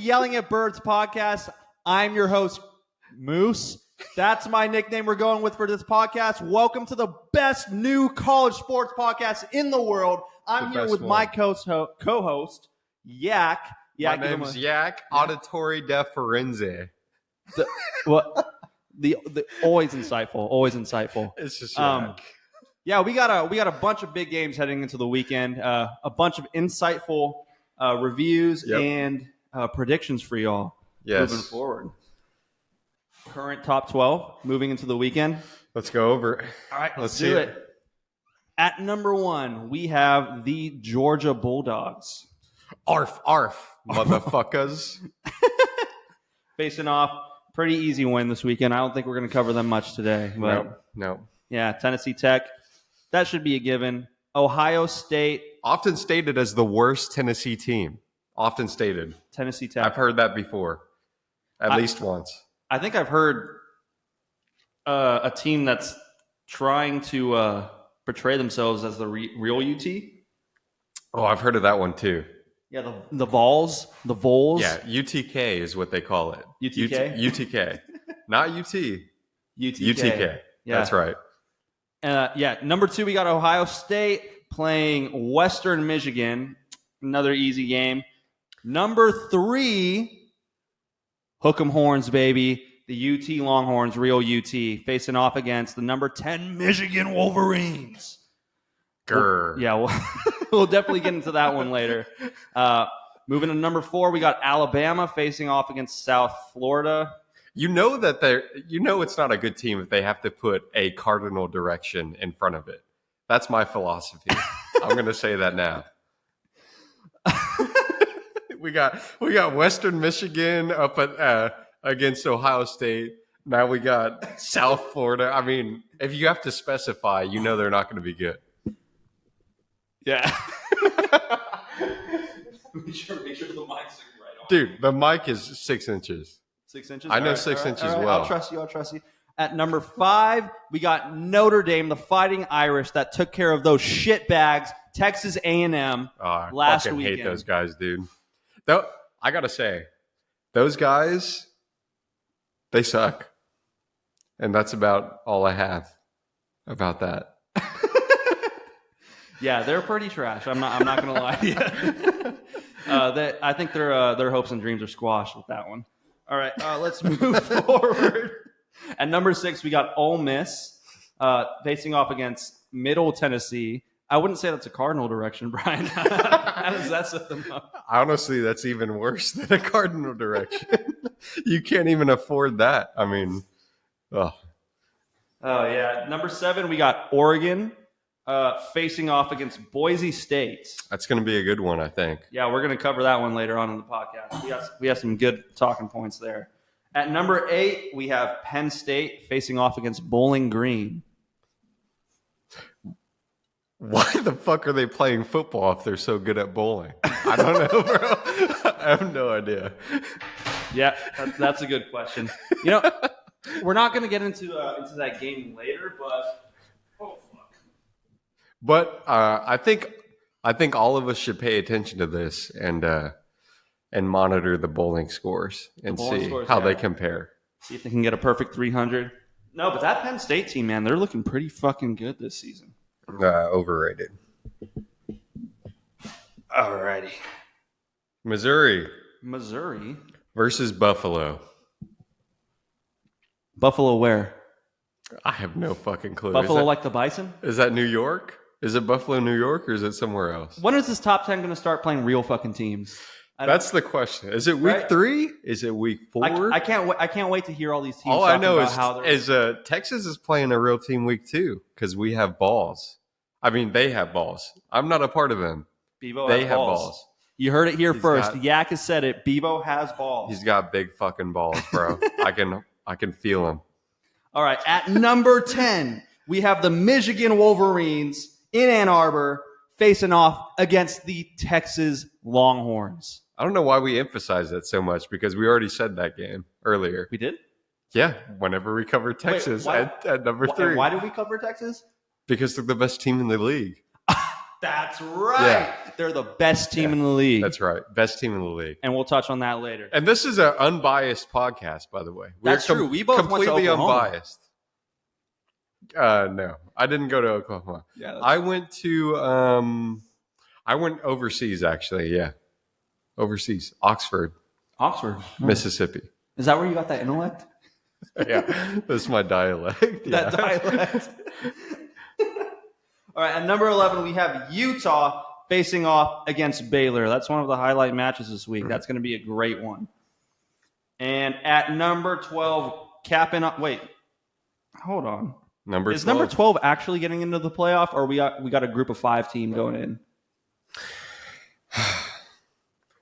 Yelling at Birds podcast. I'm your host, Moose. That's my nickname we're going with for this podcast. Welcome to the best new college sports podcast in the world. I'm here with my co-host, Yak. My name's Yak, auditory deferenze. The always insightful. It's just Yak. Yeah, we got a bunch of big games heading into the weekend. A bunch of insightful reviews and predictions for y'all moving forward. Current top 12 moving into the weekend. Let's go over it. All right, let's do it. At number 1, we have the Georgia Bulldogs. Arf, motherfuckers. Facing off, pretty easy win this weekend. I don't think we're going to cover them much today. But No. Yeah, Tennessee Tech. That should be a given. Ohio State. Often stated as the worst Tennessee team. Often stated. Tennessee Tech. I've heard that before. At least once. I think I've heard a team that's trying to portray themselves as the real UT. Oh, I've heard of that one too. Yeah, the Vols. The Vols. Yeah, UTK is what they call it. UTK? UTK. Not UT. UTK. UTK. Yeah. That's right. Number 2, we got Ohio State playing Western Michigan. Another easy game. Number 3, Hook 'em Horns, baby. The UT Longhorns, real UT, facing off against the number 10 Michigan Wolverines. Grr. We'll definitely get into that one later. Moving to number 4, we got Alabama facing off against South Florida. You know it's not a good team if they have to put a cardinal direction in front of it. That's my philosophy. I'm going to say that now. We got Western Michigan up against Ohio State. Now we got South Florida. I mean, if you have to specify, you know they're not going to be good. Yeah. make sure the mic's right on. Dude, the mic is 6 inches. 6 inches? I know 6 inches well. I'll trust you. At number 5, we got Notre Dame, the Fighting Irish, that took care of those shitbags, Texas A&M, last weekend. I hate those guys, dude. Though, I got to say, those guys, they suck. And that's about all I have about that. Yeah, they're pretty trash. I'm not going to lie to you. I think their hopes and dreams are squashed with that one. All right, let's move forward. At number 6, we got Ole Miss facing off against Middle Tennessee. I wouldn't say that's a cardinal direction, Brian. How does that set them up? Honestly, that's even worse than a cardinal direction. You can't even afford that. I mean, Oh, yeah. Number 7, we got Oregon facing off against Boise State. That's going to be a good one, I think. Yeah, we're going to cover that one later on in the podcast. We have some good talking points there. At number 8, we have Penn State facing off against Bowling Green. Why the fuck are they playing football if they're so good at bowling? I don't know, bro. I have no idea. Yeah, that's a good question. You know, we're not going to get into that game later, but But I think all of us should pay attention to this and monitor the bowling scores and see how they compare. See if they can get a perfect 300. No, but that Penn State team, man, they're looking pretty fucking good this season. Overrated. Alrighty. Missouri versus Buffalo. Buffalo where? I have no fucking clue. Buffalo like the Bison? Is that New York? Is it Buffalo, New York, or is it somewhere else? When is this top 10 going to start playing real fucking teams? That's the question. Is it week 3? Is it week 4? I can't wait to hear all these teams. All I know is Texas is playing a real team week 2 because we have balls. I mean, they have balls. I'm not a part of them. Bevo they has have balls. You heard it here first. Yak has said it. Bevo has balls. He's got big fucking balls, bro. I can feel him. All right. At number 10, we have the Michigan Wolverines in Ann Arbor facing off against the Texas Longhorns. I don't know why we emphasize that so much because we already said that game earlier. We did? Yeah, whenever we covered Texas at number 3. Why did we cover Texas? Because they're the best team in the league. That's right. Yeah. They're the best team in the league. That's right. Best team in the league. And we'll touch on that later. And this is an unbiased podcast, by the way. That's true. We both went to completely Oklahoma. Unbiased. No, I didn't go to Oklahoma. Yeah, I went to I went overseas actually. Yeah, overseas, Oxford, Mississippi. Is that where you got that intellect? Yeah, that's my dialect. Yeah. That dialect. All right, at number 11, we have Utah facing off against Baylor. That's one of the highlight matches this week. That's going to be a great one. And at number 12, capping up. Wait, hold on. Is number 12 actually getting into the playoff, or we got a group of 5 team going in?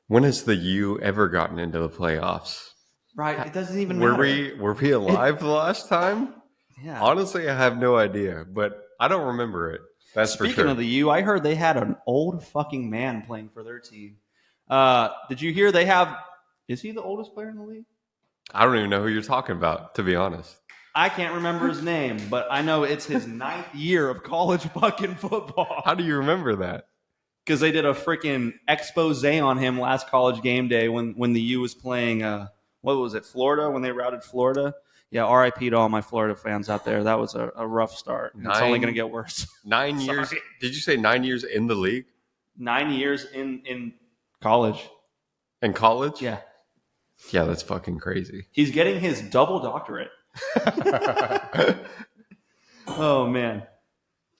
When has the U ever gotten into the playoffs? Right, it doesn't even matter. Were we alive the last time? Yeah. Honestly, I have no idea, but I don't remember it. That's for sure. Speaking of the U, I heard they had an old fucking man playing for their team. Did you hear they have? Is he the oldest player in the league? I don't even know who you're talking about, to be honest. I can't remember his name, but I know it's his 9th year of college fucking football. How do you remember that? Because they did a freaking expose on him last college game day when the U was playing, what was it, Florida, when they routed Florida? Yeah, RIP to all my Florida fans out there. That was a rough start. It's only going to get worse. 9 years. Did you say 9 years in the league? 9 years in college. In college? Yeah. Yeah, that's fucking crazy. He's getting his double doctorate. Oh, man.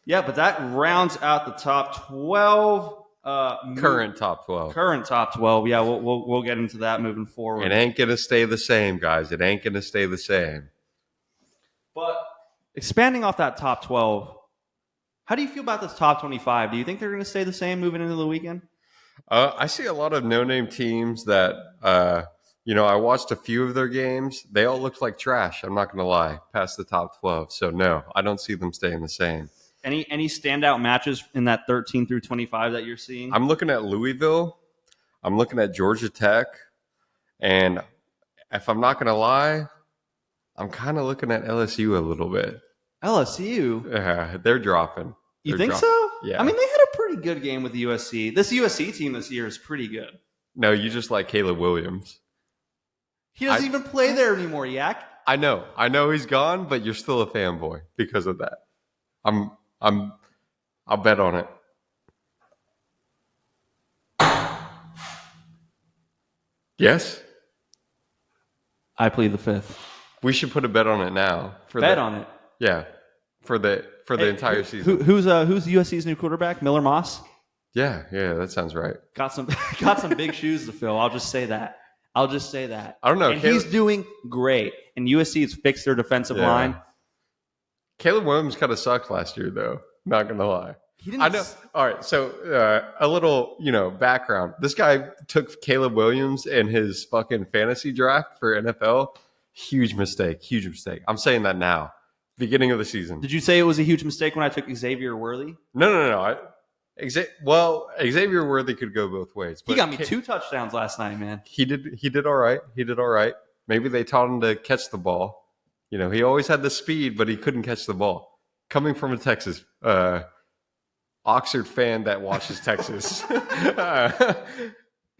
Yeah, but that rounds out the top 12. Current top 12. Current top 12. Yeah, we'll get into that moving forward. It ain't going to stay the same, guys. It ain't going to stay the same. But expanding off that top 12, how do you feel about this top 25? Do you think they're going to stay the same moving into the weekend? I see a lot of no-name teams that, I watched a few of their games. They all looked like trash. I'm not going to lie, past the top 12. So, no, I don't see them staying the same. Any standout matches in that 13 through 25 that you're seeing? I'm looking at Louisville. I'm looking at Georgia Tech. And if I'm not going to lie, I'm kind of looking at LSU a little bit. LSU? Yeah, they're dropping. You think so? Yeah. I mean, they had a pretty good game with USC. This USC team this year is pretty good. No, you just like Caleb Williams. He doesn't even play there anymore, Yak. I know he's gone, but you're still a fanboy because of that. I'll bet on it. Yes? I plead the fifth. We should put a bet on it now. On it. Yeah. For the entire season. Who's USC's new quarterback? Miller Moss? Yeah, that sounds right. Got some big shoes to fill. I'll just say that. I don't know. And he's doing great. And USC's fixed their defensive line. Caleb Williams kind of sucked last year, though. Not going to lie. He didn't. I know. All right. So a little, background. This guy took Caleb Williams in his fucking fantasy draft for NFL. Huge mistake. I'm saying that now. Beginning of the season. Did you say it was a huge mistake when I took Xavier Worthy? No. Xavier Worthy could go both ways. He got me 2 touchdowns last night, man. He did all right. Maybe they taught him to catch the ball. He always had the speed, but he couldn't catch the ball. Coming from a Texas Oxford fan that watches Texas.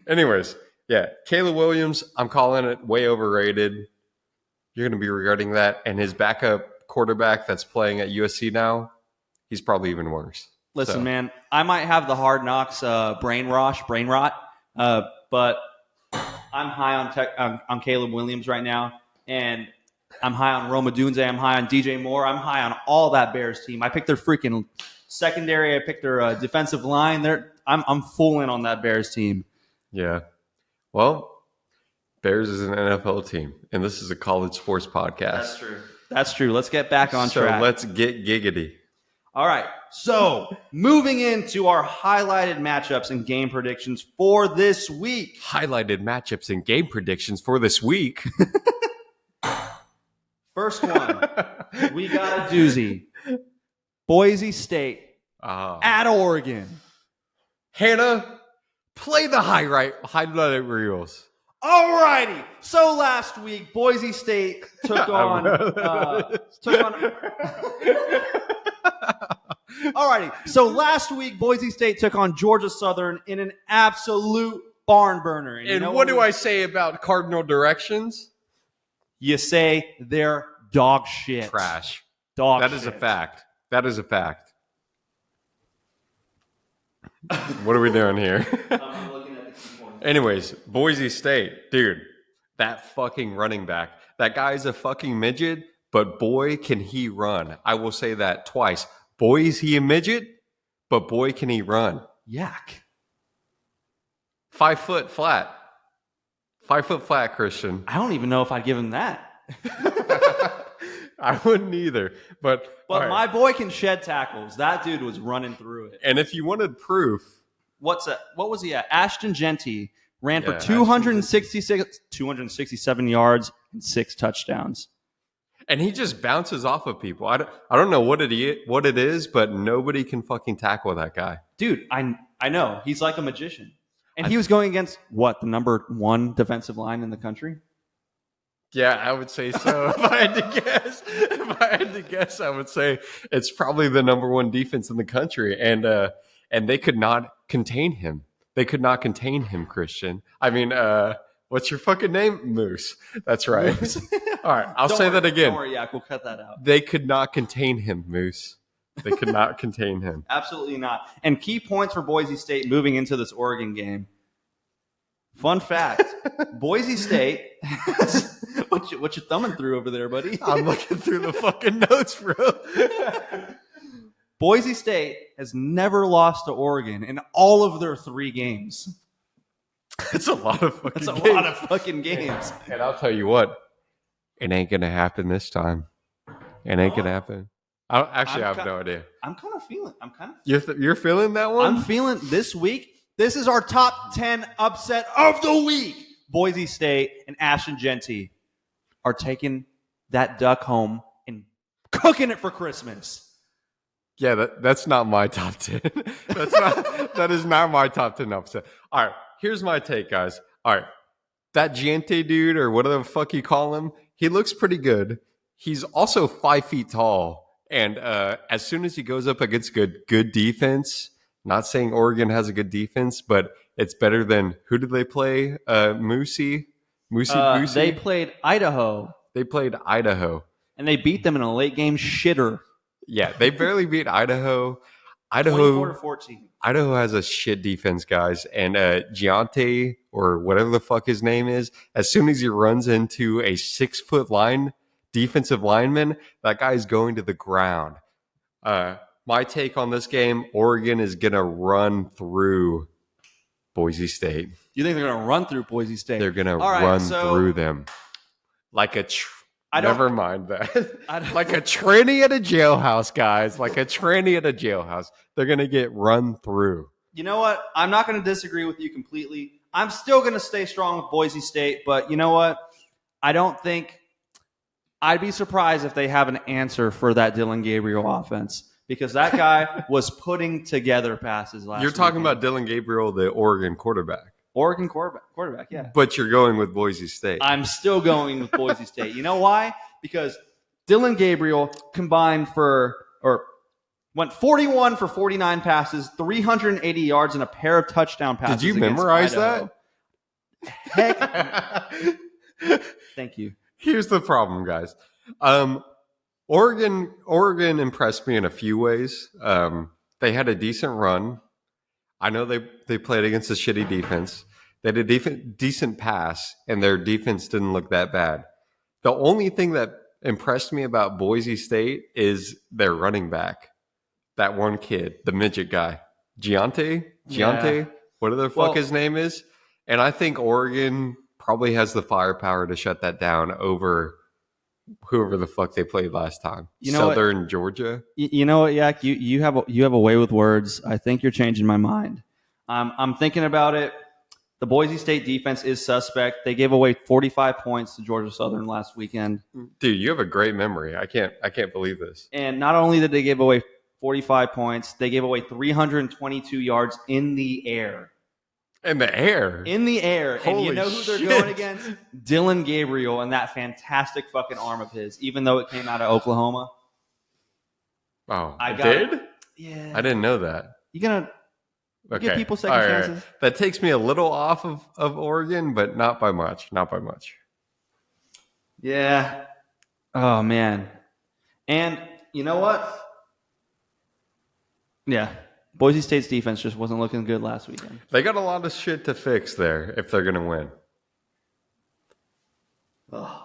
Anyways, yeah, Caleb Williams, I'm calling it way overrated. You're going to be regretting that. And his backup quarterback that's playing at USC now, he's probably even worse. Listen, man, I might have the Hard Knocks brain rot, but I'm high on Caleb Williams right now, and I'm high on Roma Dunze. I'm high on DJ Moore. I'm high on all that Bears team. I picked their freaking secondary. I picked their defensive line. I'm full in on that Bears team. Yeah. Well, Bears is an NFL team, and this is a college sports podcast. That's true. Let's get back on track. So let's get giggity. All right. So moving into our highlighted matchups and game predictions for this week. Highlighted matchups and game predictions for this week. First one, we got a doozy. Boise State at Oregon. Hannah, play the highlight reels. All righty. So last week, Boise State took on. Alrighty. So last week, Boise State took on Georgia Southern in an absolute barn burner. And you know what do I say about Cardinal Directions? You say they're dog shit. Trash. Dog That shit. is a fact. That is a fact. What are we doing here? I'm looking at the key points. Anyways, Boise State. Dude, that fucking running back. That guy's a fucking midget, but boy, can he run. I will say that twice. Boy, is he a midget, but boy, can he run. Yak. 5 foot flat. 5 foot flat, Christian. I don't even know if I'd give him that. I wouldn't either. But right. My boy can shed tackles. That dude was running through it. And if you wanted proof. What was he at? Ashton Genty ran for 267 yards and 6 touchdowns. And he just bounces off of people. I don't know what it is, but nobody can fucking tackle that guy. Dude, I know. He's like a magician. And he was going against, what, the number 1 defensive line in the country? Yeah, I would say so. If I had to guess, I would say it's probably the number 1 defense in the country. And they could not contain him. They could not contain him, Christian. I mean, what's your fucking name? Moose. That's right. Moose. All right, I'll say that again. Don't worry, Yak, we'll cut that out. They could not contain him, Moose. They could not contain him. Absolutely not. And key points for Boise State moving into this Oregon game. Fun fact, Boise State has, what you thumbing through over there, buddy? I'm looking through the fucking notes, bro. Boise State has never lost to Oregon in all of their 3 games. It's a lot of fucking games. lot of fucking games. And I'll tell you what, it ain't going to happen this time. It ain't going to happen. I have no idea. I'm kind of feeling. You're feeling that one? I'm feeling this week. This is our top 10 upset of the week. Boise State and Ashton Genty are taking that duck home and cooking it for Christmas. Yeah, that's not my top 10. That is not my top 10 upset. All right, here's my take, guys. All right, that Giante dude, or whatever the fuck you call him, he looks pretty good. He's also 5 feet tall. And as soon as he goes up against good defense, not saying Oregon has a good defense, but it's better than, who did they play? Moosey? They played Idaho. And they beat them in a late game shitter. Yeah, they barely beat Idaho. 24-14. Idaho has a shit defense, guys. And Giante, or whatever the fuck his name is, as soon as he runs into a 6 foot defensive lineman, that guy's going to the ground. My take on this game, Oregon is going to run through Boise State. You think they're going to run through Boise State? They're going to run through them. Like a... Never mind that. Like a tranny at a jailhouse, guys. Like a tranny at a jailhouse. They're going to get run through. You know what? I'm not going to disagree with you completely. I'm still going to stay strong with Boise State, but you know what? I don't think... I'd be surprised if they have an answer for that Dylan Gabriel offense, because that guy was putting together passes last You're talking weekend. about Dylan Gabriel, the Oregon quarterback. Oregon quarterback, yeah. But you're going with Boise State. I'm still going with Boise State. You know why? Because Dylan Gabriel went 41 for 49 passes, 380 yards, and a pair of touchdown passes. Did you memorize Idaho. that? Heck. Thank you. Here's the problem, guys. Oregon impressed me in a few ways. They had a decent run. I know they played against a shitty defense. They had a decent pass, and their defense didn't look that bad. The only thing that impressed me about Boise State is their running back. That one kid, the midget guy. Giante? Yeah. Whatever the fuck his name is. And I think Oregon probably has the firepower to shut that down over whoever the fuck they played last time. Southern Georgia. You know what, Yak? You have a way with words. I think you're changing my mind. I'm thinking about it. The Boise State defense is suspect. They gave away 45 points to Georgia Southern last weekend. Dude, you have a great memory. I can't believe this. And not only did they give away 45 points, they gave away 322 yards in the air. In the air? In the air. Holy and you know who they're shit. going against? Dylan Gabriel and that fantastic fucking arm of his, even though it came out of Oklahoma. Oh, Yeah. I didn't know that. You gonna give people second All right. chances? That takes me a little off of Oregon, but not by much. Not by much. Yeah. Oh man. And you know what? Yeah. Boise State's defense just wasn't looking good last weekend. They got a lot of shit to fix there if they're gonna win. Oh.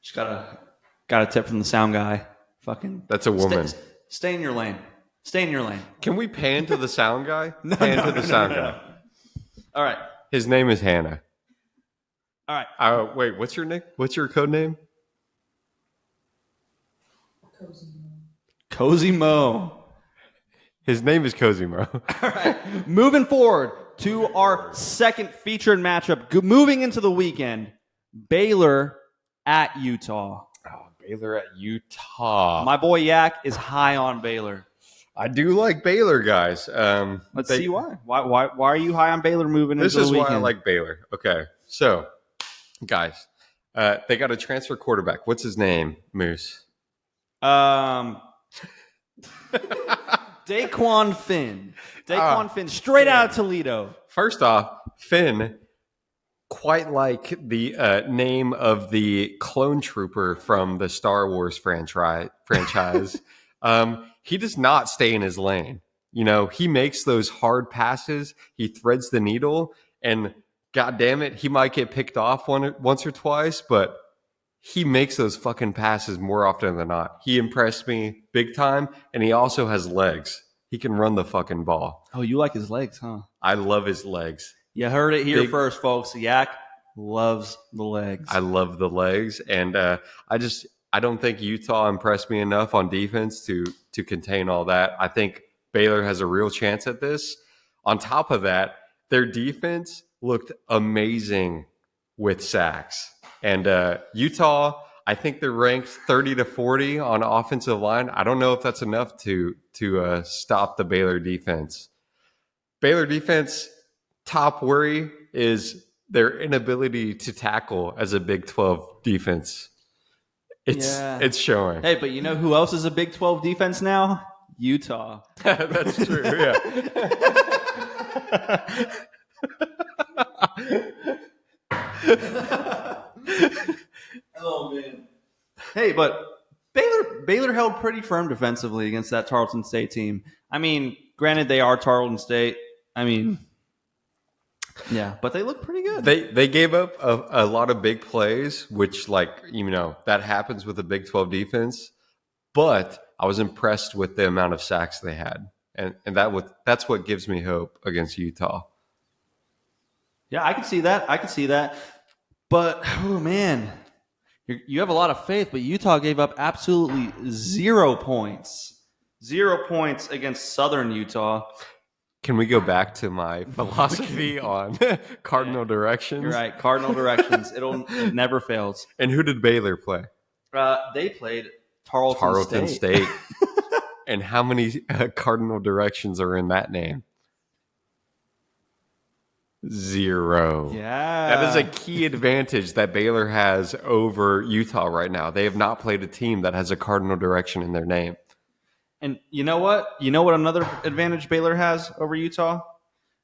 Just got a tip from the sound guy. Fucking That's a woman. Stay in your lane. Stay in your lane. Can we pan to the sound guy? Pan to the sound guy. All right. His name is Hannah. All right. Wait, what's your nick? What's your code name? Cozy Mo. His name is Cozy Mo. All right. Moving forward to our second featured matchup. Moving into the weekend. Baylor at Utah. Oh, Baylor at Utah. My boy Yak is high on Baylor. I do like Baylor, guys. Let's see why. Why are you high on Baylor moving into the weekend? This is why I like Baylor. Okay, so, guys, they got a transfer quarterback. What's his name, Moose? Daquan Finn. Finn, straight out of Toledo. First off, Finn, quite like the name of the clone trooper from the Star Wars franchise. He does not stay in his lane. You know, he makes those hard passes. He threads the needle, and God damn it, he might get picked off once or twice, but he makes those fucking passes more often than not. He impressed me big time, and he also has legs. He can run the fucking ball. Oh, you like his legs, huh? I love his legs. You heard it here first, folks. Yak loves the legs. I love the legs, and I don't think Utah impressed me enough on defense to contain all that. I think Baylor has a real chance at this. On top of that, their defense looked amazing with sacks. And Utah, I think they're ranked 30 to 40 on offensive line. I don't know if that's enough to stop the Baylor defense. Baylor defense, top worry is their inability to tackle as a Big 12 defense. It's showing. Hey, but you know who else is a Big 12 defense now? Utah. That's true, yeah. Oh, man. Hey, but Baylor held pretty firm defensively against that Tarleton State team. I mean, granted, they are Tarleton State. I mean, yeah, but they look pretty good. They gave up a lot of big plays, which, that happens with a Big 12 defense. But I was impressed with the amount of sacks they had, and that's what gives me hope against Utah. Yeah, I can see that. But oh man, you have a lot of faith, but Utah gave up absolutely 0 points. 0 points against Southern Utah. Can we go back to my philosophy on cardinal directions? You're right, cardinal directions. It never fails. And who did Baylor play? They played Tarleton State. And how many cardinal directions are in that name? 0. Yeah. That is a key advantage that Baylor has over Utah right now. They have not played a team that has a cardinal direction in their name. And you know what? Another advantage Baylor has over Utah?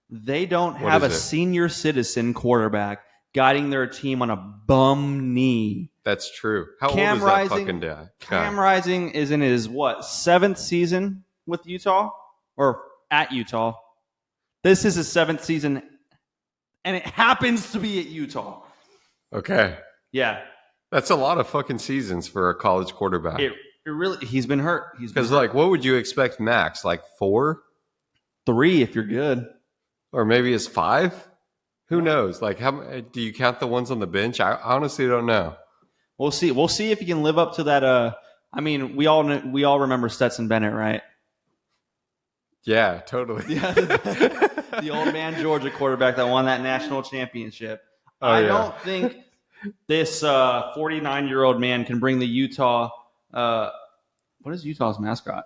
They don't have a senior citizen quarterback guiding their team on a bum knee. That's true. How old is that fucking guy? Cam Rising is in his, 7th season with Utah? Or at Utah. This is his 7th season, and it happens to be at Utah. Okay. Yeah. That's a lot of fucking seasons for a college quarterback. He's been hurt. Because, what would you expect max? 4? 3 if you're good. Or maybe it's 5? Who knows? How do you count the ones on the bench? I honestly don't know. We'll see. We'll see if he can live up to that. We all remember Stetson Bennett, right? Yeah, totally. Yeah, the old man Georgia quarterback that won that national championship. I don't think this 49-year-old man can bring the Utah. What is Utah's mascot?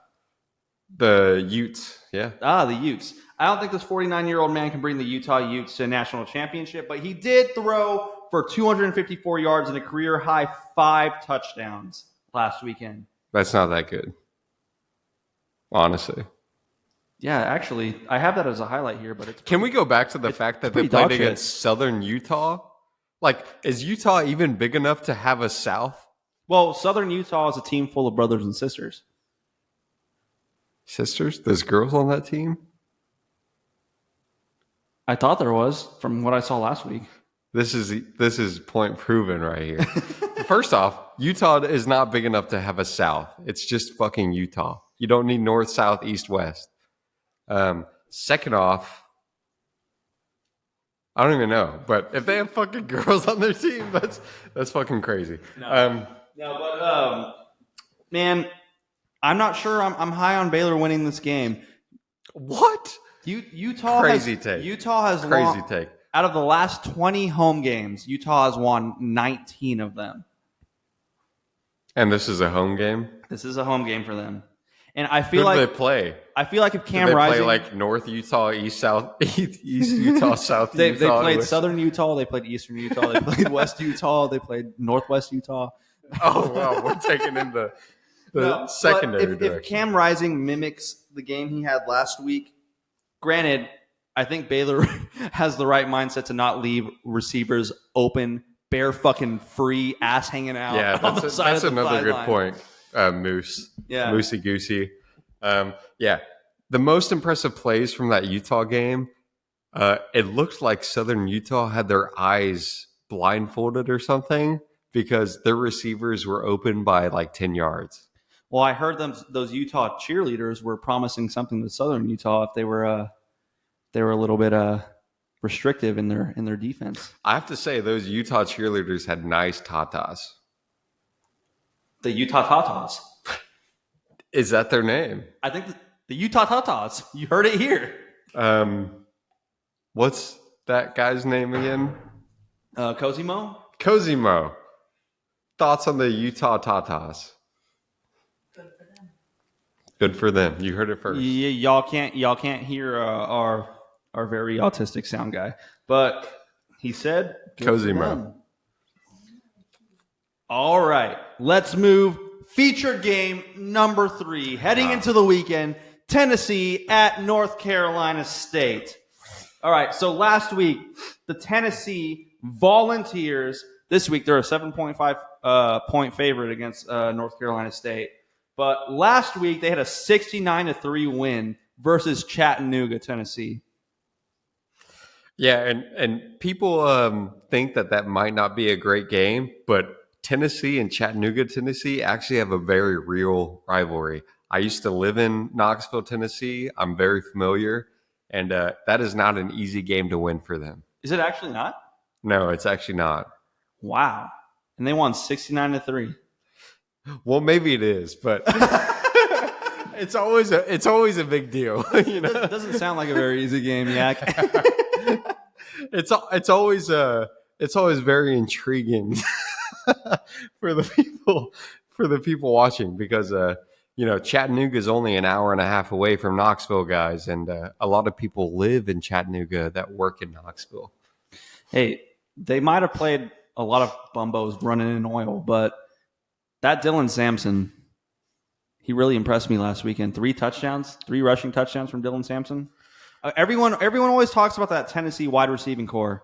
The Utes. Yeah. The Utes. I don't think this 49-year-old man can bring the Utah Utes to a national championship, but he did throw for 254 yards and a career-high 5 touchdowns last weekend. That's not that good, honestly. Yeah, actually, I have that as a highlight here, but it's Can we go back to the fact that they pretty played dog shit. against Southern Utah? Like, is Utah even big enough to have a South? well, Southern Utah is a team full of brothers and sisters. Sisters? There's girls on that team? I thought there was from what I saw last week. This is point proven right here. First off, Utah is not big enough to have a South. It's just fucking Utah. You don't need north, south, east, west. Second off, I don't even know, but if they have fucking girls on their team, that's fucking crazy. Man, I'm not sure. I'm high on Baylor winning this game. What? Utah Crazy has, take. Utah has Crazy won, take. out of the last 20 home games. Utah has won 19 of them. And this is a home game? This is a home game for them, and I Who feel do like they play? I feel like if Do Cam they Rising, play like North Utah, East, South, East Utah, South they Utah? played Southern Utah, they played Eastern Utah, they played West Utah, they played Northwest Utah. Oh, wow. We're taking in the No, secondary but if direction. Cam Rising mimics the game he had last week, granted, I think Baylor has the right mindset to not leave receivers open, bare fucking free, ass hanging out. Yeah, on the that's side of the another good sideline. point. Moose. Yeah. Moosey Goosey. Yeah. The most impressive plays from that Utah game, it looked like Southern Utah had their eyes blindfolded or something because their receivers were open by like 10 yards. Well, I heard those Utah cheerleaders were promising something to Southern Utah if they were a little bit restrictive in their defense. I have to say, those Utah cheerleaders had nice tatas. The Utah Tatas. Is that their name? I think the Utah Tatas. You heard it here. What's that guy's name again? Cosimo. Cosimo. Thoughts on the Utah Tatas? Good for them. You heard it first. Yeah, y'all can't hear our very autistic sound guy, but he said good for Cosimo. them. All right, let's move. Featured game number 3, heading into the weekend. Tennessee at North Carolina State. All right, so last week the Tennessee Volunteers. This week they're a 7.5 point favorite against North Carolina State. But last week they had a 69-3 win versus Chattanooga, Tennessee. Yeah, and people think that might not be a great game, but Tennessee and Chattanooga, Tennessee actually have a very real rivalry. I used to live in Knoxville, Tennessee. I'm very familiar, and that is not an easy game to win for them. Is it actually not? No, it's actually not. Wow. And they won 69-3. Well, maybe it is, but it's always a big deal. You know, It doesn't sound like a very easy game, Yak. it's always very intriguing for the people watching because Chattanooga is only an hour and a half away from Knoxville, guys, and a lot of people live in Chattanooga that work in Knoxville. Hey, they might have played a lot of bumbos running in oil, but that Dylan Sampson, he really impressed me last weekend. 3 rushing touchdowns from Dylan Sampson. Everyone always talks about that Tennessee wide receiving core.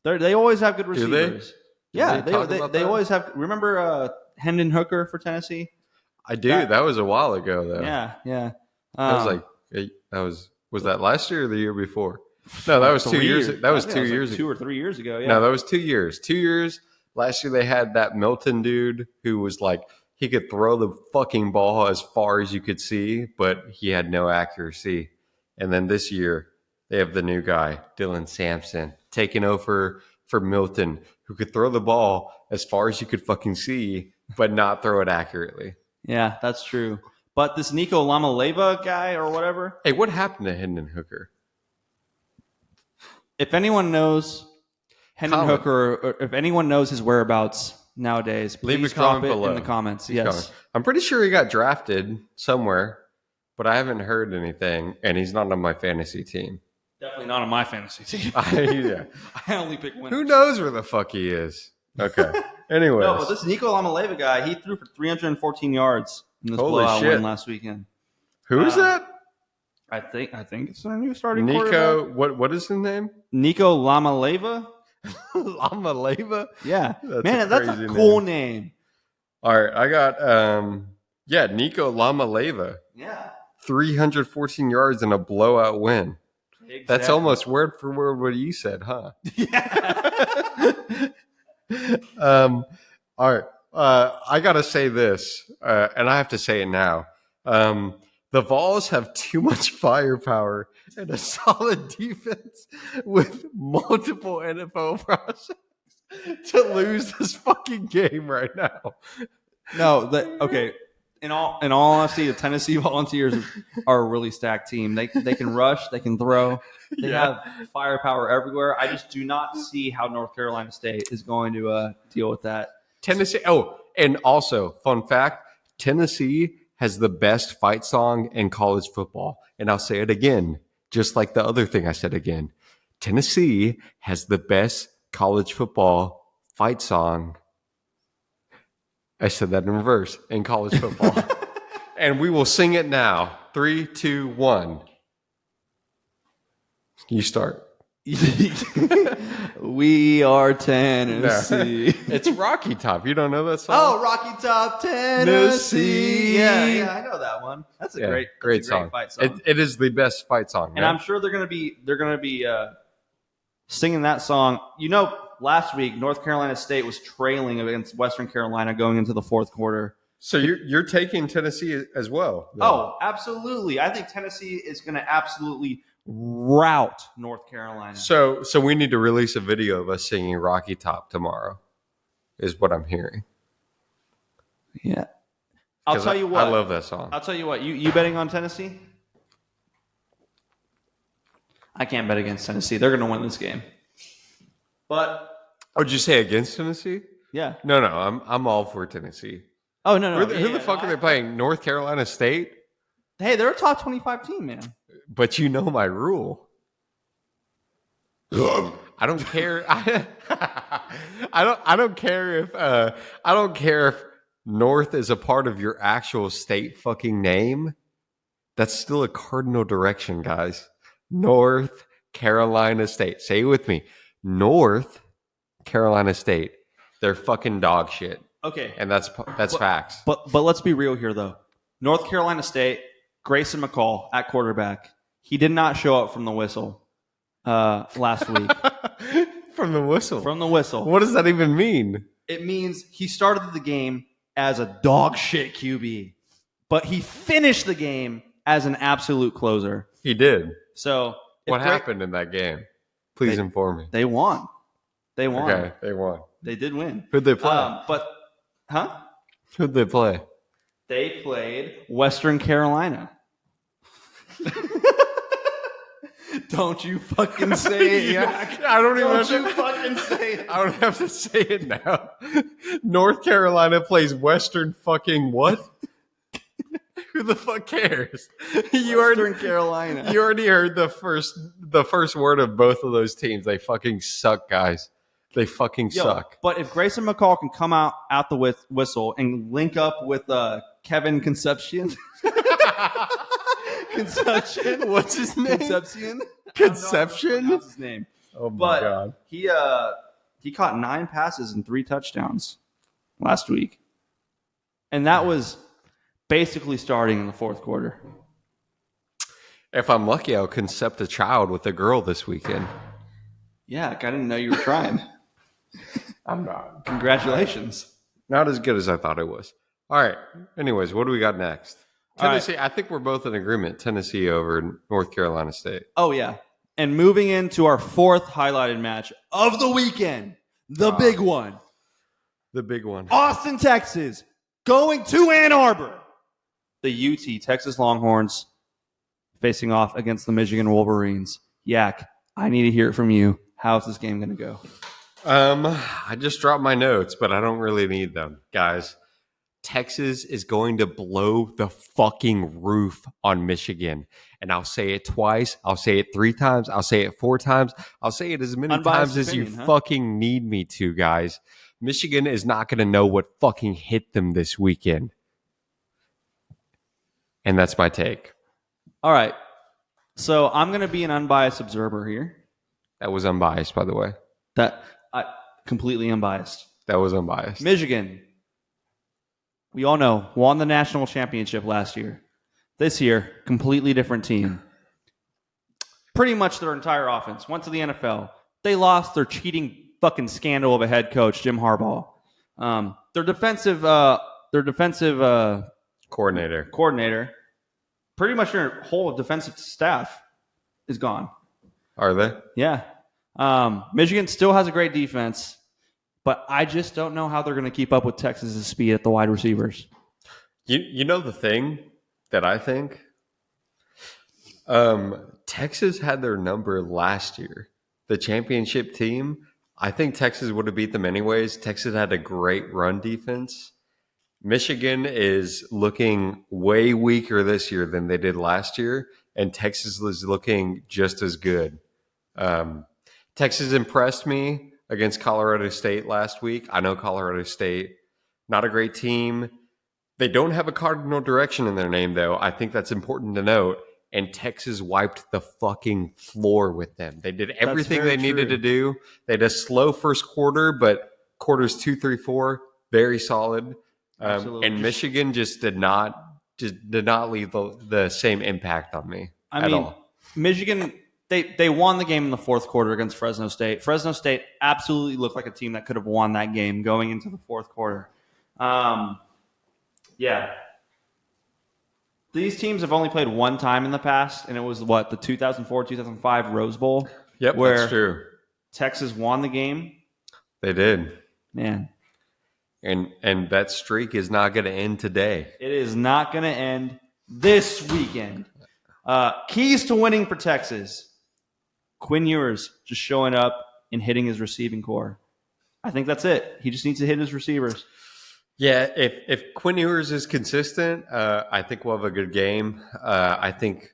They always have good receivers. Yeah, they always have. Remember Hendon Hooker for Tennessee? I do. That was a while ago, though. Yeah. Was that last year or the year before? No, that was 2 years. That was 2 years ago. 2 or 3 years ago. Yeah. No, that was 2 years. 2 years. Last year they had that Milton dude who was like, he could throw the fucking ball as far as you could see, but he had no accuracy. And then this year they have the new guy, Dylan Sampson, taking over for Milton, who could throw the ball as far as you could fucking see, but not throw it accurately. Yeah, that's true. But this Nico Lamaleva guy or whatever. Hey, what happened to Hendon Hooker? If anyone knows Hendon Hooker, or if anyone knows his whereabouts nowadays, leave please a drop comment it below. in the comments. Yes. I'm pretty sure he got drafted somewhere, but I haven't heard anything, and he's not on my fantasy team. Definitely not on my fantasy team. Yeah. I only pick winners. Who knows where the fuck he is? Okay. Anyways. No, but this Nico Lamaleva guy, he threw for 314 yards in this Holy blowout shit. win last weekend. Who is that? I think it's their new starting Nico, quarterback. what is his name? Nico Lamaleva. Lamaleva? Yeah, That's that's a cool name. All right, I got Nico Lamaleva. Yeah, 314 yards and a blowout win. exactly. That's almost word for word what you said, huh? Yeah. All right. I got to say this, and I have to say it now. The Vols have too much firepower and a solid defense with multiple NFL prospects to lose this fucking game right now. No, okay. In all honesty, the Tennessee Volunteers are a really stacked team. They can rush, they can throw, they have firepower everywhere. I just do not see how North Carolina State is going to deal with that. Tennessee. Oh, and also, fun fact: Tennessee has the best fight song in college football. And I'll say it again, just like the other thing I said again. Tennessee has the best college football fight song. I said that in reverse, in college football. And we will sing it now. 3, 2, 1. You start. We are Tennessee. It's Rocky Top. You don't know that song? Oh, Rocky Top, Tennessee. Yeah, I know that one. That's a great song. Fight song. It is the best fight song, man. And I'm sure they're gonna be singing that song. You know, last week North Carolina State was trailing against Western Carolina going into the fourth quarter. So you're taking Tennessee as well? Then. Oh, absolutely. I think Tennessee is going to absolutely rout North Carolina. So we need to release a video of us singing Rocky Top tomorrow, is what I'm hearing. Yeah. I'll tell you what. I love that song. I'll tell you what. You betting on Tennessee? I can't bet against Tennessee. They're going to win this game. But would you say against Tennessee? Yeah. No, I'm all for Tennessee. Oh, no. Who the fuck are they playing? North Carolina State? Hey, they're a top 25 team, man. But you know my rule. I don't care. I don't care if North is a part of your actual state fucking name. That's still a cardinal direction, guys. North Carolina State. Say it with me. North Carolina State. They're fucking dog shit. Okay. And that's facts. But let's be real here, though. North Carolina State, Grayson McCall at quarterback. He did not show up from the whistle last week. From the whistle? From the whistle. What does that even mean? It means he started the game as a dog shit QB, but he finished the game as an absolute closer. He did. So what happened in that game? Please inform me. They won. Okay, they won. They did win. Who'd they play? Who'd they play? They played Western Carolina. Don't you fucking say it, Yak. Don't you fucking say it. I don't have to say it now. North Carolina plays Western fucking what? Who the fuck cares? Western Carolina. You already heard the first word of both of those teams. They fucking suck, guys. They fucking suck. But if Grayson McCall can come out the whistle and link up with Kevin Concepcion. Concepcion. What's his name? Concepcion. Concepcion? That's his name. Oh my god. He caught 9 passes and 3 touchdowns last week. And that was basically starting in the fourth quarter. If I'm lucky, I'll concept a child with a girl this weekend. Yeah, I didn't know you were trying. I'm not. Congratulations. Not as good as I thought it was. All right. Anyways, what do we got next? Tennessee. Right. I think we're both in agreement. Tennessee over North Carolina State. Oh, yeah. And moving into our fourth highlighted match of the weekend, the big one. The big one. Austin, Texas, going to Ann Arbor. The UT, Texas Longhorns, facing off against the Michigan Wolverines. Yak, I need to hear it from you. How's this game going to go? I just dropped my notes, but I don't really need them. Guys, Texas is going to blow the fucking roof on Michigan. And I'll say it twice. I'll say it 3 times. I'll say it 4 times. I'll say it as many times as you fucking need me to, guys. Michigan is not going to know what fucking hit them this weekend. And that's my take. All right. So I'm going to be an unbiased observer here. That was unbiased, by the way. Completely unbiased. That was unbiased. Michigan, we all know, won the national championship last year. This year, completely different team. Pretty much their entire offense went to the NFL. They lost their cheating fucking scandal of a head coach, Jim Harbaugh. Their defensive coordinator, pretty much their whole defensive staff is gone. Are they? Yeah. Michigan still has a great defense, but I just don't know how they're going to keep up with Texas's speed at the wide receivers. You know the thing that I think? Texas had their number last year. The championship team, I think Texas would have beat them anyways. Texas had a great run defense. Michigan is looking way weaker this year than they did last year, and Texas is looking just as good. Texas impressed me against Colorado State last week. I know Colorado State, not a great team. They don't have a cardinal direction in their name, though. I think that's important to note. And Texas wiped the fucking floor with them. They did everything they needed to do. They had a slow first quarter, but quarters 2, 3, 4, very solid. And Michigan just did not leave the same impact on me at all. Michigan, they won the game in the fourth quarter against Fresno State. Fresno State absolutely looked like a team that could have won that game going into the fourth quarter. Yeah. These teams have only played one time in the past, and it was, the 2004-2005 Rose Bowl? Yep, where that's true. Texas won the game. They did. Man. And that streak is not going to end today. It is not going to end this weekend. Keys to winning for Texas. Quinn Ewers just showing up and hitting his receiving core. I think that's it. He just needs to hit his receivers. Yeah, if Quinn Ewers is consistent, I think we'll have a good game. I think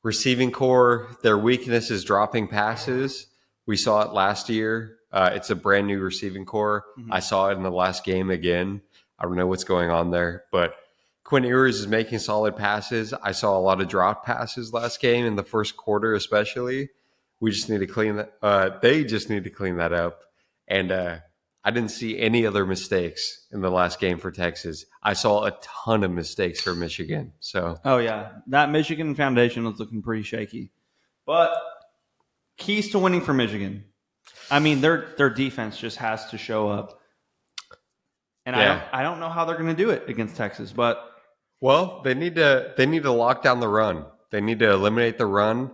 receiving core, their weakness is dropping passes. We saw it last year. It's a brand new receiving core. Mm-hmm. I saw it in the last game again. I don't know what's going on there, but Quinn Ewers is making solid passes. I saw a lot of drop passes last game in the first quarter, especially. We just need to clean that. They just need to clean that up. And I didn't see any other mistakes in the last game for Texas. I saw a ton of mistakes for Michigan. So, oh yeah, that Michigan foundation was looking pretty shaky. But keys to winning for Michigan. I mean, their defense just has to show up, and yeah. I don't know how they're going to do it against Texas. But they need to lock down the run. They need to eliminate the run,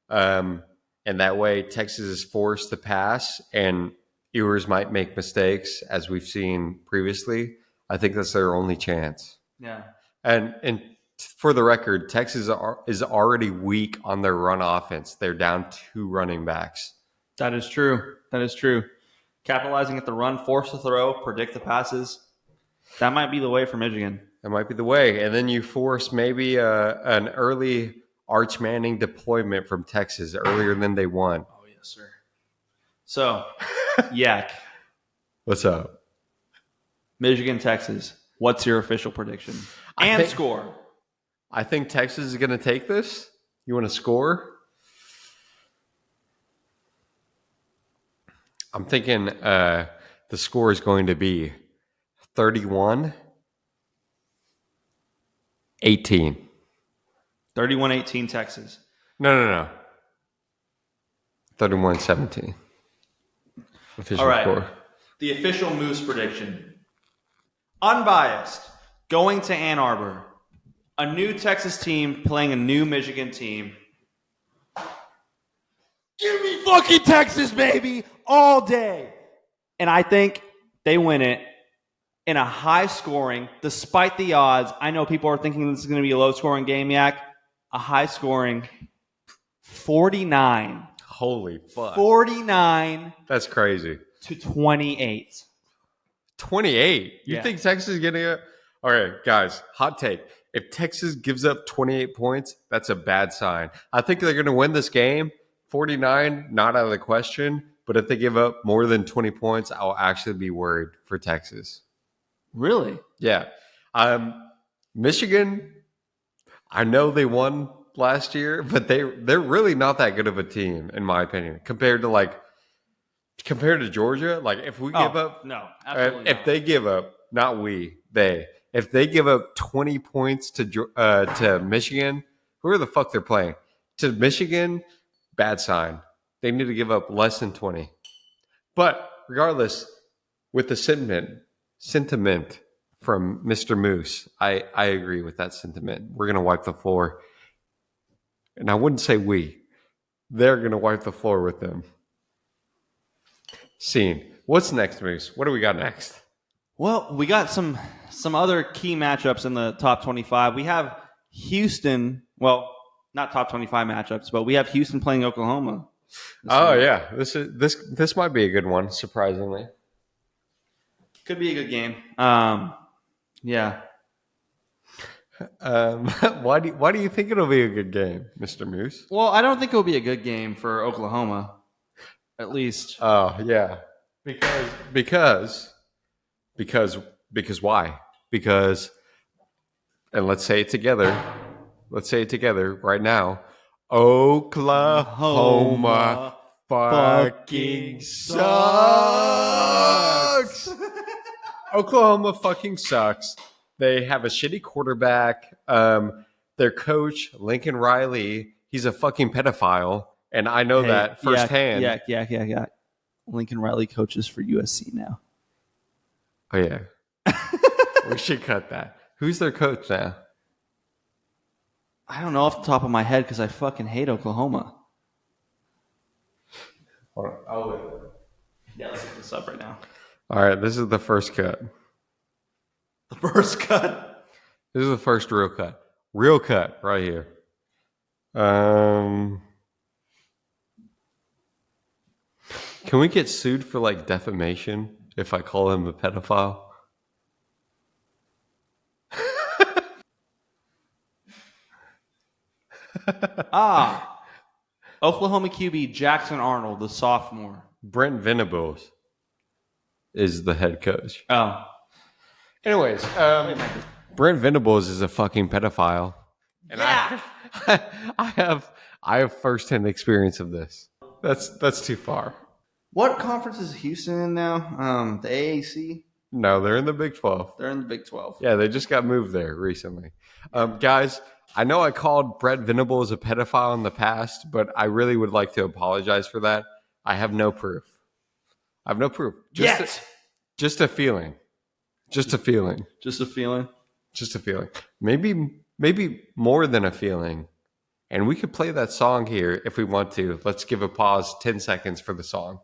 and that way Texas is forced to pass and Ewers might make mistakes, as we've seen previously. I think that's their only chance. Yeah. And for the record, Texas is already weak on their run offense. They're down 2 running backs. That is true. Capitalizing at the run, force the throw, predict the passes. That might be the way for Michigan. That might be the way. And then you force maybe an early Arch Manning deployment from Texas earlier than they want. Oh, yes, sir. So... Yak. What's up? Michigan, Texas. What's your official prediction? And score. I think Texas is going to take this. You want to score? I'm thinking the score is going to be 31-18. 31-18 Texas. No. 31-17. Official All right. score. The official Moose prediction. Unbiased. Going to Ann Arbor. A new Texas team playing a new Michigan team. Give me fucking Texas, baby, all day. And I think they win it in a high scoring, despite the odds. I know people are thinking this is going to be a low scoring game, Yak. A high scoring 49. Holy fuck. 49. That's crazy. To 28. 28? You think Texas is getting it? All right, guys, hot take. If Texas gives up 28 points, that's a bad sign. I think they're going to win this game. 49, not out of the question. But if they give up more than 20 points, I'll actually be worried for Texas. Really? Yeah. Michigan, I know they won last year, but they're really not that good of a team, in my opinion, compared to Georgia. Like if we give up, no, absolutely if they give up, not we, they, if they give up 20 points to Michigan, who the fuck they're playing? To Michigan, bad sign. They need to give up less than 20. But regardless, with the sentiment from Mr. Moose, I agree with that sentiment. We're going to wipe the floor. And I wouldn't say we. They're going to wipe the floor with them. Scene. What's next, Moose? What do we got next? Well, we got some other key matchups in the top 25. We have Houston. Well, not top 25 matchups, but we have Houston playing Oklahoma. Yeah, this might be a good one. Surprisingly, could be a good game. Yeah. Why do you think it'll be a good game, Mr. Moose? Well, I don't think it'll be a good game for Oklahoma, at least. Oh yeah, because why? Because, and let's say it together. Let's say it together right now. Oklahoma fucking sucks. Oklahoma fucking sucks. They have a shitty quarterback. Their coach, Lincoln Riley, he's a fucking pedophile. And I know that firsthand. Yeah. Lincoln Riley coaches for USC now. Oh, yeah. We should cut that. Who's their coach now? I don't know off the top of my head because I fucking hate Oklahoma. Yeah, let's look this up right now. All right, this is the first cut. The first cut? This is the first real cut. Real cut right here. Can we get sued for like defamation if I call him a pedophile? Oklahoma QB Jackson Arnold, the sophomore. Brent Venables is the head coach. Oh. Anyways, Brent Venables is a fucking pedophile. And yeah. I have firsthand experience of this. That's too far. What conference is Houston in now? The AAC? No, they're in the Big 12. They're in the Big 12. Yeah, they just got moved there recently. Guys, I know I called Brett Venables a pedophile in the past, but I really would like to apologize for that. I have no proof. Just a feeling. Just a feeling. Maybe more than a feeling. And we could play that song here if we want to. Let's give a pause, 10 seconds for the song.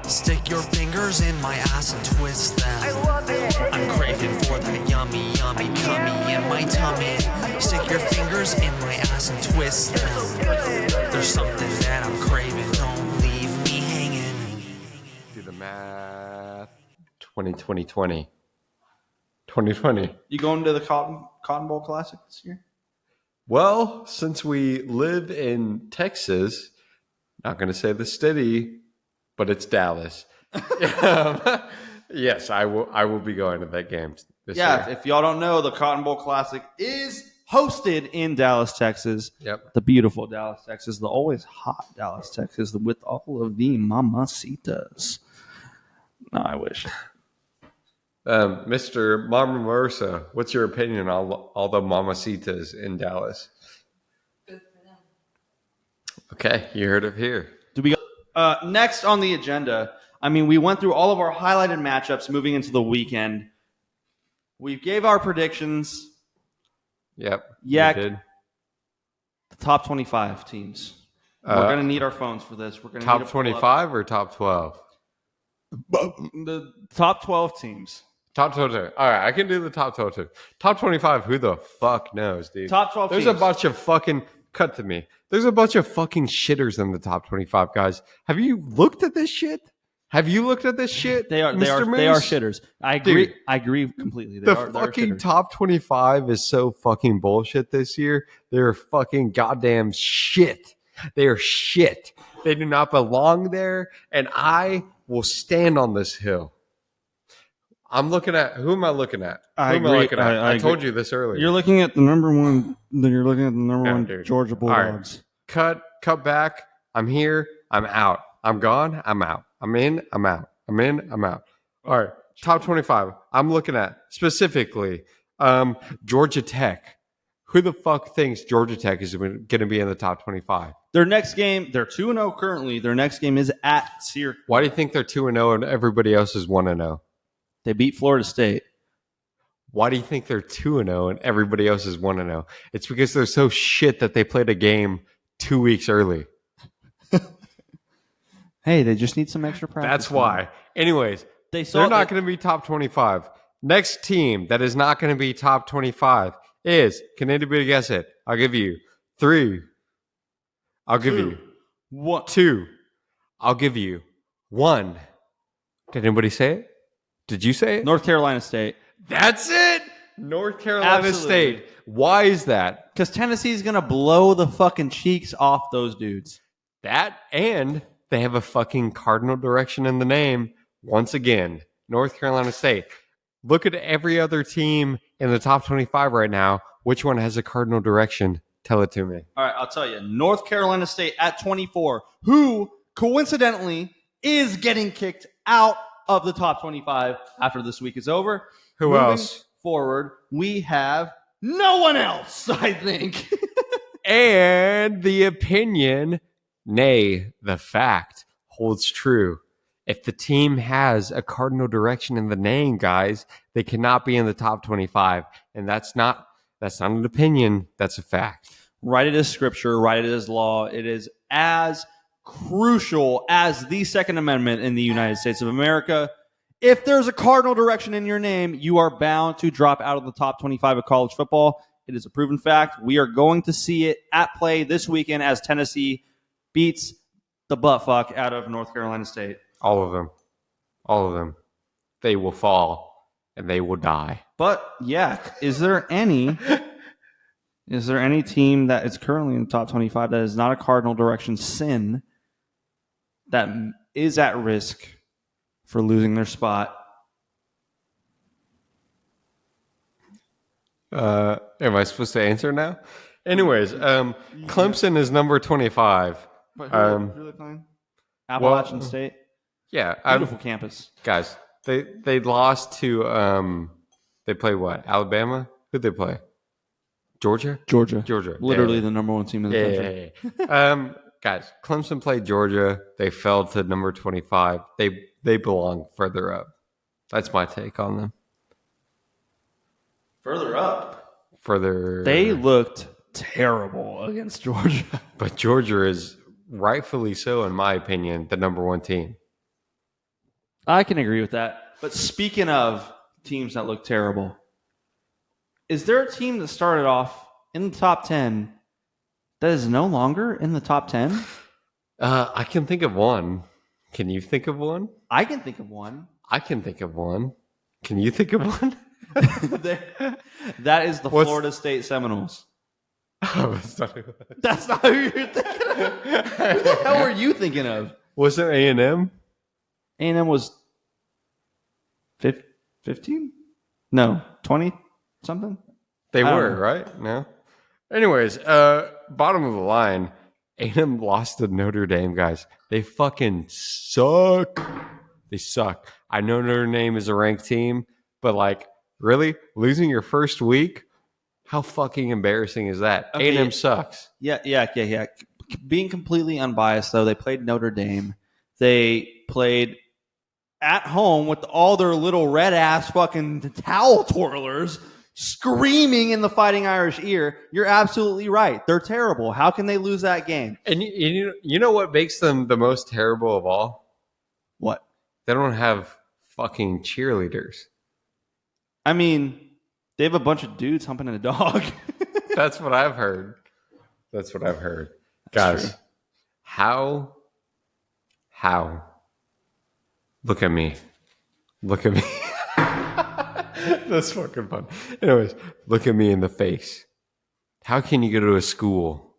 Stick your fingers in my ass and twist them. I love it. I'm craving for that yummy, yummy, cummy in my tummy. Stick your fingers in my ass and twist them. There's something that I'm craving. Don't leave me hanging. Do the math. 2020. You going to the Cotton Bowl Classic this year? Well, since we live in Texas, not going to say the city, but it's Dallas. Yes, I will be going to that game this year. If y'all don't know, the Cotton Bowl Classic is hosted in Dallas, Texas. Yep. The beautiful Dallas, Texas. The always hot Dallas, Texas with all of the mamacitas. No, I wish. Mr. Mama Marissa, what's your opinion on all the mamacitas in Dallas? Good for them. Okay, you heard it here. Do we go next on the agenda? I mean, we went through all of our highlighted matchups moving into the weekend. We gave our predictions. Yep. Yeah. We did. The top 25 teams. We're going to need our phones for this. We're going to top 25 or top 12? The top 12 teams. Top 12. All right, I can do the top 12. Top 25, who the fuck knows, dude? Top 12 There's teams. a bunch of fucking, cut to me. There's a bunch of fucking shitters in the top 25, guys. Have you looked at this shit? They are Mr. Moose? they are shitters. I agree. Dude, I agree completely. The fucking top 25 is so fucking bullshit this year. They're fucking goddamn shit. They are shit. They do not belong there, and I will stand on this hill. I'm looking at who am I looking at? I Who am agree. looking at? I I told agree. you this earlier. You're looking at the number one. You're looking at the number No, one dude. Georgia All right. Bulldogs. Cut back. I'm here. I'm out. I'm gone. I'm out. I'm in. I'm out. I'm in. I'm out. All right. Top 25. I'm looking at specifically Georgia Tech. Who the fuck thinks Georgia Tech is going to be in the top 25? Their next game, they're 2-0 currently. Their next game is at Syracuse. Why do you think they're 2-0 and everybody else is 1-0? They beat Florida State. Why do you think they're 2-0 and everybody else is 1-0? It's because they're so shit that they played a game 2 weeks early. Hey, they just need some extra practice. That's why. Anyways, They're not going to be top 25. Next team that is not going to be top 25 is, can anybody guess it? I'll give you 3. I'll give you What? 2. I'll give you 1. Did anybody say it? Did you say it? North Carolina State. That's it. North Carolina Absolutely. State. Why is that? Because Tennessee's going to blow the fucking cheeks off those dudes. That and they have a fucking cardinal direction in the name. Once again, North Carolina State. Look at every other team in the top 25 right now. Which one has a cardinal direction? Tell it to me. All right, I'll tell you. North Carolina State at 24, who coincidentally is getting kicked out of the top 25 after this week is over. Who Moving else? Forward, we have no one else, I think. And the opinion, nay, the fact, holds true. If the team has a cardinal direction in the name, guys, they cannot be in the top 25. And that's not an opinion. That's a fact. Write it as scripture, write it as law. It is as crucial as the Second Amendment in the United States of America. If there's a cardinal direction in your name, you are bound to drop out of the top 25 of college football. It is a proven fact. We are going to see it at play this weekend as Tennessee beats the buttfuck out of North Carolina State. All of them. All of them. They will fall and they will die. But yeah, is there any team that is currently in the top 25 that is not a cardinal direction sin that is at risk for losing their spot? Am I supposed to answer now? Anyways, Clemson is number 25. But who are they playing? Appalachian State. Yeah, Beautiful campus. guys. They lost to they play what? Alabama? Who'd they play? Georgia. Georgia. Literally Yeah. the number one team in the country. Yeah. Guys, Clemson played Georgia. They fell to number 25. They belong further up. That's my take on them. Further up. Further. They looked terrible against Georgia. But Georgia is rightfully so, in my opinion, the number one team. I can agree with that. But speaking of teams that look terrible, is there a team that started off in the top 10 that is no longer in the top 10? I can think of one. Can you think of one? I can think of one. I can think of one. Can you think of one? That is the What's- Florida State Seminoles. Oh, that's not who- That's not who you're thinking of. Who the hell were you thinking of? Was it A&M? A&M was 15? No, 20 something? They I don't were, know. right? No. Anyways, bottom of the line, A&M lost to Notre Dame, guys. They fucking suck. They suck. I know Notre Dame is a ranked team, but like, really? Losing your first week? How fucking embarrassing is that? Okay. A&M sucks. Yeah. Being completely unbiased, though, they played Notre Dame. They played at home with all their little red-ass fucking towel twirlers screaming in the Fighting Irish ear. You're absolutely right. They're terrible. How can they lose that game? And you know what makes them the most terrible of all? What? They don't have fucking cheerleaders. I mean, they have a bunch of dudes humping a dog. That's what I've heard. That's what I've heard. Guys, true. how? Look at me. Look at me. That's fucking fun. Anyways, look at me in the face. How can you go to a school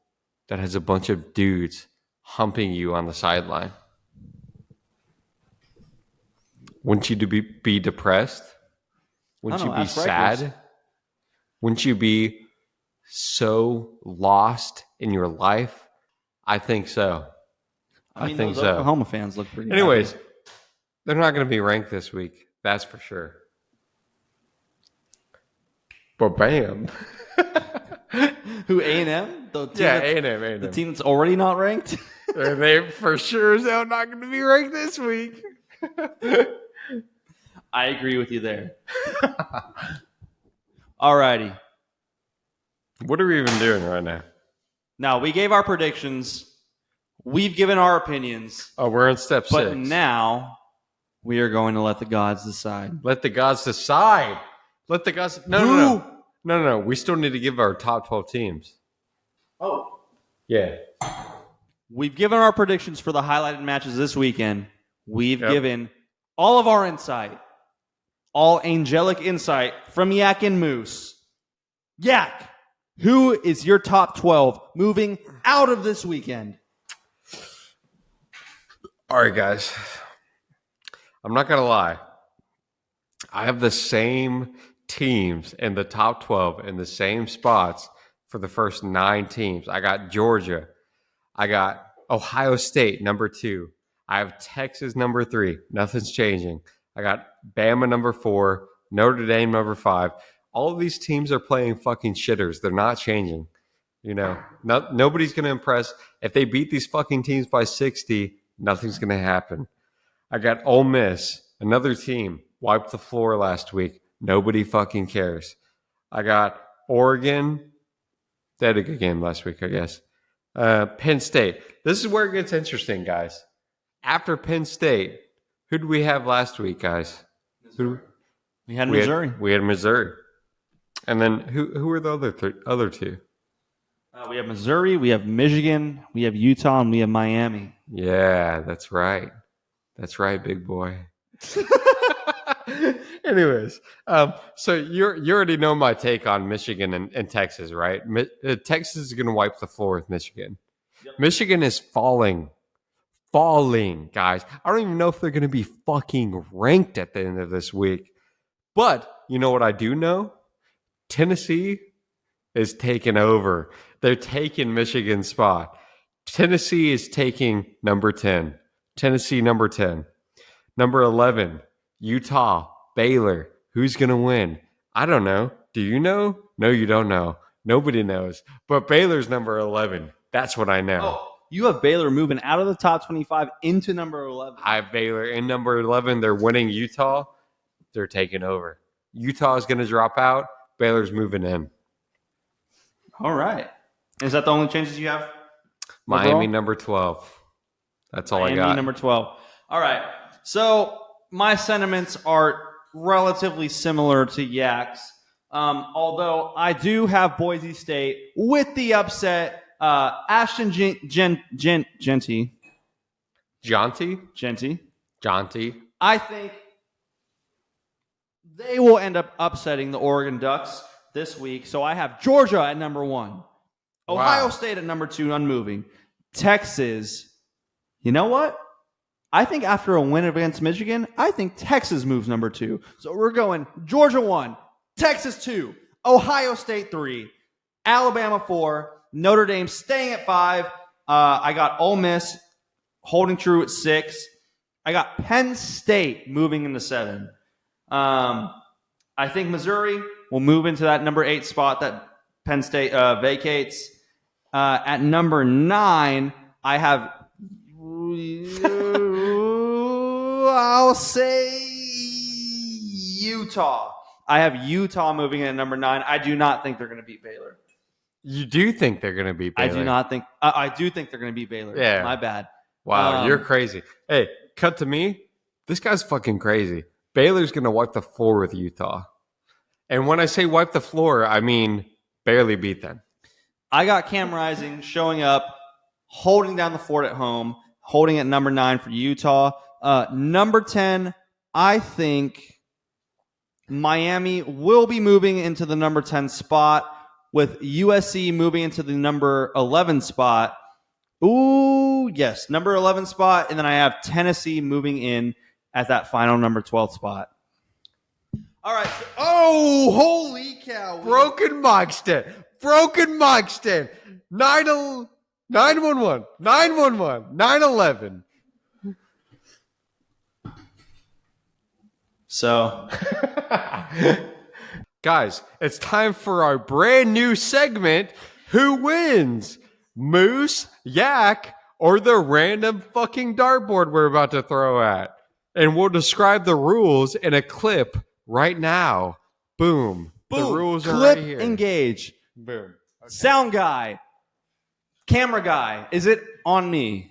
that has a bunch of dudes humping you on the sideline? Wouldn't you be depressed? Wouldn't I don't you know, be ask Rikers. sad? Wouldn't you be so lost in your life? I think so. I mean, think those so. Oklahoma fans look pretty Anyways, happy. they're not going to be ranked this week. That's for sure. But bam. Who, A&M? The team Yeah, that's- A&M. The team that's already not ranked? They for sure as hell not going to be ranked this week. I agree with you there. Alrighty. What are we even doing right now? Now, we gave our predictions. We've given our opinions. Oh, we're on step But 6. now, we are going to let the gods decide. Let the gods decide. Let the gods... No. We still need to give our top 12 teams. Oh. Yeah. We've given our predictions for the highlighted matches this weekend. We've Yep. given all of our insight, all angelic insight from Yak and Moose. Yak, who is your top 12 moving out of this weekend? All right, guys. I'm not going to lie. I have the same teams in the top 12 in the same spots for the first 9 teams. I got Georgia. I got Ohio State, number 2. I have Texas, number 3. Nothing's changing. I got Bama, number 4. Notre Dame, number 5. All of these teams are playing fucking shitters. They're not changing. You know, nobody's going to impress. If they beat these fucking teams by 60, nothing's going to happen. I got Ole Miss, another team, wiped the floor last week. Nobody fucking cares. I got Oregon. They had a good game last week, I guess. Penn State. This is where it gets interesting, guys. After Penn State, who did we have last week, guys? We had Missouri. We had Missouri. And then who were the other 2? We have Missouri, we have Michigan, we have Utah, and we have Miami. Yeah, that's right. That's right, big boy. Anyways, so you already know my take on Michigan and Texas, right? Texas is going to wipe the floor with Michigan. Yep. Michigan is falling, guys. I don't even know if they're going to be fucking ranked at the end of this week. But you know what I do know? Tennessee is taking over. They're taking Michigan's spot. Tennessee is taking number 10. Tennessee, number 10. Number 11, Utah, Baylor. Who's going to win? I don't know. Do you know? No, you don't know. Nobody knows. But Baylor's number 11. That's what I know. Oh, you have Baylor moving out of the top 25 into number 11. I have Baylor in number 11. They're winning Utah. They're taking over. Utah is going to drop out. Baylor's moving in. All right. Is that the only changes you have? Miami, overall? number 12. That's all Miami, I got. number 12. All right. So my sentiments are relatively similar to Yak's. Although I do have Boise State with the upset. Ashton Genty. Jaunty. I think they will end up upsetting the Oregon Ducks this week. So I have Georgia at number 1. Ohio Wow. State at number 2, unmoving. Texas. You know what? I think after a win against Michigan, I think Texas moves number 2. So we're going Georgia 1, Texas 2, Ohio State 3, Alabama 4, Notre Dame staying at 5. I got Ole Miss holding true at 6. I got Penn State moving into 7. I think Missouri will move into that number 8 spot that Penn State vacates. At number 9, I have, I'll say Utah. I have Utah moving in at number 9. I do not think they're going to beat Baylor. You do think they're going to beat Baylor? I do not think. I do think they're going to beat Baylor. Yeah. My bad. Wow, you're crazy. Hey, cut to me. This guy's fucking crazy. Baylor's going to wipe the floor with Utah. And when I say wipe the floor, I mean barely beat them. I got Cam Rising showing up, holding down the fort at home, holding at number 9 for Utah. Number 10, I think Miami will be moving into the number 10 spot, with USC moving into the number 11 spot. Ooh, yes, number 11 spot. And then I have Tennessee moving in at that final number 12 spot. All All right. Oh, holy cow. Broken mic stand. 911. 911. So, Guys, it's time for our brand new segment. Who wins? Moose, Yak, or the random fucking dartboard we're about to throw at? And we'll describe the rules in a clip right now. Boom. boom. The rules are Clip right here. engage. Boom. Sound guy. Camera guy. Is it on me?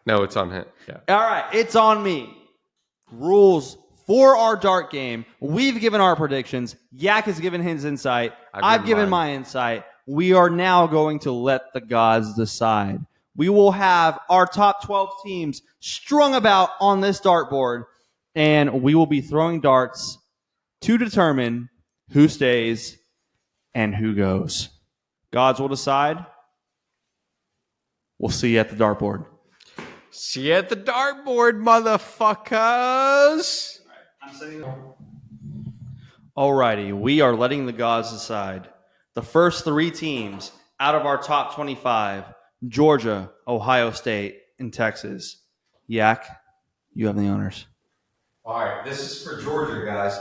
No, it's on him. Yeah. All right. It's on me. Rules for our dart game. We've given our predictions. Yak has given his insight. I've given my insight. We are now going to let the gods decide. We will have our top 12 teams strung about on this dartboard, and we will be throwing darts to determine who stays and who goes. Gods will decide. We'll see you at the dartboard. See you at the dartboard, motherfuckers. Alrighty, we are letting the gods decide. The first three teams out of our top 25, Georgia, Ohio State, and Texas. Yak, you have the honors. All right, this is for Georgia, guys.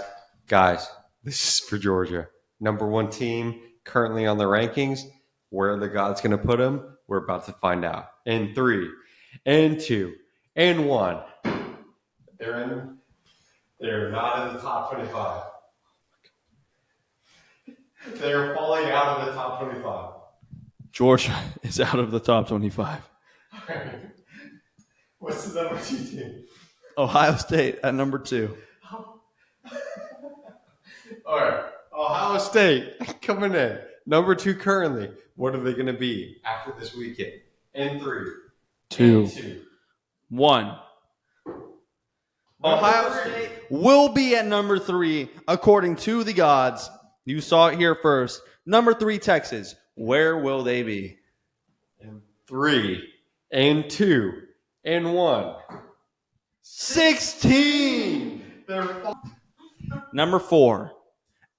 Guys, this is for Georgia. Number one team currently on the rankings. Where are the gods going to put them? We're about to find out. In 3, and 2, and 1. They're not in the top 25. They're falling out of the top 25. Georgia is out of the top 25. What's the number 2 team? Ohio State at number 2. All right, Ohio State coming in. Number 2 currently. What are they going to be after this weekend? In 3, 2, 2. 1. Ohio State will be at number 3, according to the gods. You saw it here first. Number 3, Texas. Where will they be? In 3, and 2, and 1. 16. Number 4,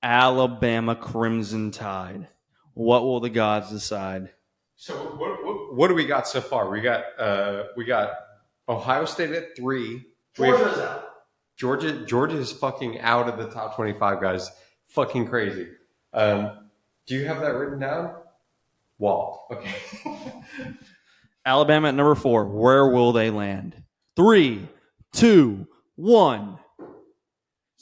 Alabama Crimson Tide. What will the gods decide? So what do we got so far? We got Ohio State at 3. Georgia's out. Georgia is fucking out of the top 25, guys. Fucking crazy. Do you have that written down? Walt. Okay. Alabama at number 4. Where will they land? 3, 2, 1.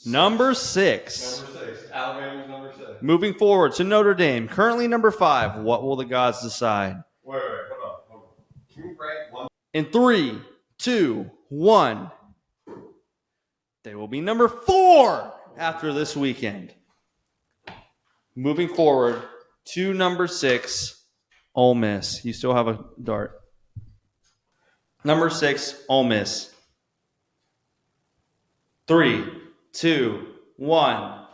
Number 6. Number 6. Alabama's number 6. Moving forward to Notre Dame. Currently number 5. What will the gods decide? Wait, hold on. Can you rank one? In 3, 2, 1. They will be number 4 after this weekend. Moving forward to number 6, Ole Miss. You still have a dart. Number 6, Ole Miss. 3, 2, 1.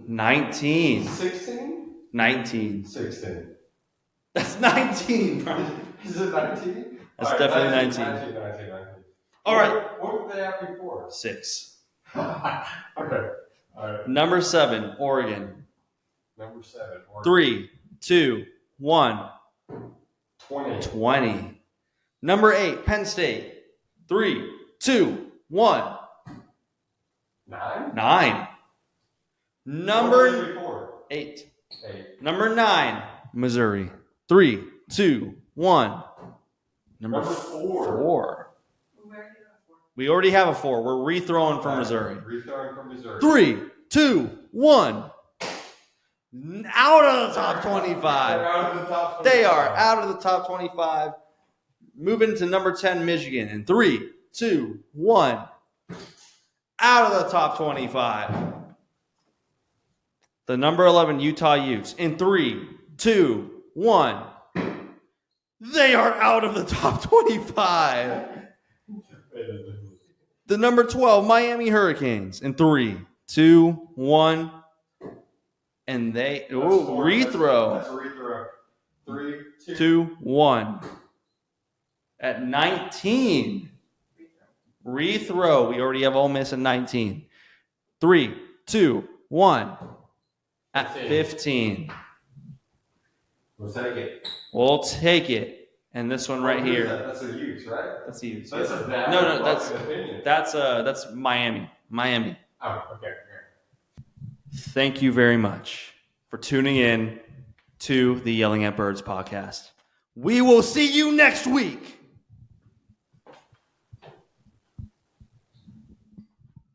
19. 16? 19. 16. That's 19, bro. Is it 19? That's definitely 19. 19. All right. What were they at before? 6. Okay. All right. Number 7, Oregon. Number 7. 3, 2, 1. 20. Number 8, Penn State. 3, 2, 1. 9. Number 8. Number 9, Missouri. 3, 2, 1. Number 4. We already have a 4. We're rethrowing from Missouri. 3, 2, 1. Out of the top 25. They are out of the top 25. Moving to number 10, Michigan. In 3, 2, 1. Out of the top 25. The number 11, Utah Utes. In 3, 2, 1. They are out of the top 25. The number 12, Miami Hurricanes. In 3, 2, 1. And they rethrow. That's a rethrow. 3, 2, 1. At 19. Rethrow. We already have Ole Miss at 19. 3, 2, 1. At 15. We'll take it. We'll take it. And this one right here. That's a use, right? That's the use. That's a bad No, opinion. that's Miami. Oh, okay. Thank you very much for tuning in to the Yelling at Birds podcast. We will see you next week.